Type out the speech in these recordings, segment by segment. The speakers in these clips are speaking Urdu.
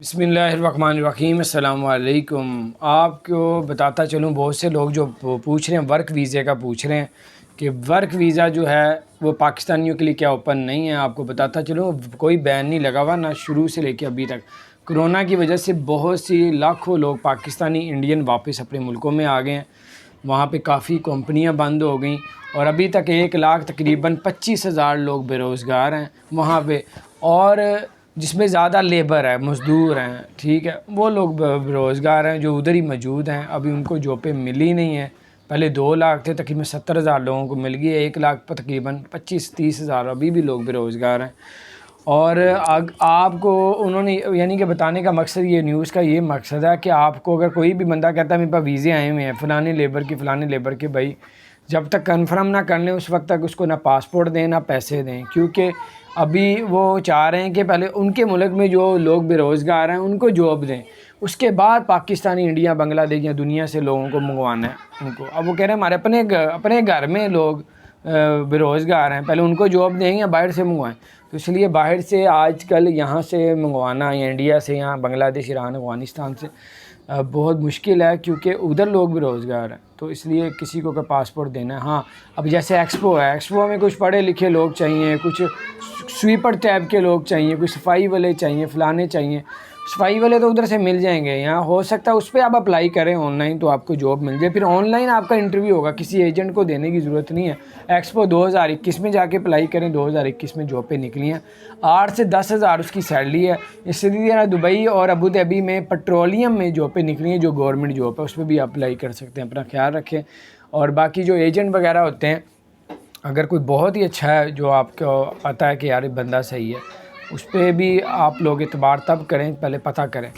بسم اللہ الرحمن الرحیم، السلام علیکم۔ آپ کو بتاتا چلوں، بہت سے لوگ جو پوچھ رہے ہیں ورک ویزے کا پوچھ رہے ہیں کہ ورک ویزا جو ہے وہ پاکستانیوں کے لیے کیا اوپن نہیں ہے۔ آپ کو بتاتا چلوں کوئی بین نہیں لگا ہوا، نہ شروع سے لے کے ابھی تک۔ کرونا کی وجہ سے بہت سی لاکھوں لوگ پاکستانی انڈین واپس اپنے ملکوں میں آ گئے ہیں، وہاں پہ کافی کمپنیاں بند ہو گئیں اور ابھی تک 1 لاکھ تقریباً 25,000 لوگ بے روزگار ہیں وہاں پہ، اور جس میں زیادہ لیبر ہے، مزدور ہیں، ٹھیک ہے، وہ لوگ بے روزگار ہیں جو ادھر ہی موجود ہیں۔ ابھی ان کو جابیں ملی نہیں ہیں۔ پہلے 2 لاکھ تھے، تقریباً 70,000 لوگوں کو مل گئی ہے، 1 لاکھ تقریباً 25-30 ہزار ابھی بھی لوگ بے روزگار ہیں۔ اور آپ کو انہوں نے یعنی کہ بتانے کا مقصد، یہ نیوز کا یہ مقصد ہے کہ آپ کو اگر کوئی بھی بندہ کہتا ہے میرے پاس ویزے آئے ہوئے ہیں فلانے لیبر کے، بھائی جب تک کنفرم نہ کر لیں اس وقت تک اس کو نہ پاسپورٹ دیں نہ پیسے دیں، کیونکہ ابھی وہ چاہ رہے ہیں کہ پہلے ان کے ملک میں جو لوگ بے روزگار ہیں ان کو جاب دیں، اس کے بعد پاکستانی، انڈیا، بنگلہ دیش یا دنیا سے لوگوں کو منگوانا ہے ان کو۔ اب وہ کہہ رہے ہیں ہمارے اپنے گھر میں لوگ بے روزگار ہیں، پہلے ان کو جاب دیں یا باہر سے منگوائیں۔ تو اس لیے باہر سے آج کل یہاں سے منگوانا یا انڈیا سے یا بنگلہ دیش، ایران، افغانستان سے بہت مشکل ہے، کیونکہ ادھر لوگ بے روزگار ہیں۔ تو اس لیے کسی کو پاسپورٹ دینا ہے۔ ہاں، اب جیسے ایکسپو ہے، ایکسپو میں کچھ پڑھے لکھے لوگ چاہیے، کچھ سویپر ٹائپ کے لوگ چاہیے، کچھ صفائی والے چاہیے، فلانے چاہیے۔ صفائی والے تو ادھر سے مل جائیں گے، یہاں ہو سکتا ہے اس پہ آپ اپلائی کریں آن لائن تو آپ کو جاب مل جائے، پھر آن لائن آپ کا انٹرویو ہوگا، کسی ایجنٹ کو دینے کی ضرورت نہیں ہے۔ ایکسپو 2021 میں جا کے اپلائی کریں، 2021 میں جابیں نکلی ہیں، 8 سے 10 ہزار اس کی سیلری ہے۔ اسی طرح دبئی اور ابوظہبی میں پیٹرولیم میں جابیں نکلی ہیں جو گورنمنٹ جاب ہے، اس پہ بھی اپلائی کر سکتے ہیں۔ اپنا خیال رکھیں۔ اور باقی جو ایجنٹ وغیرہ ہوتے ہیں، اگر کوئی بہت ہی اچھا ہے جو آپ کو پتہ ہے کہ یار یہ بندہ صحیح ہے، اس پہ بھی آپ لوگ اعتبار تب کریں، پہلے پتہ کریں،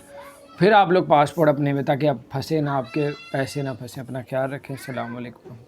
پھر آپ لوگ پاسپورٹ اپنے میں، تاکہ آپ پھنسے نہ، آپ کے پیسے نہ پھنسیں۔ اپنا خیال رکھیں۔ السلام علیکم۔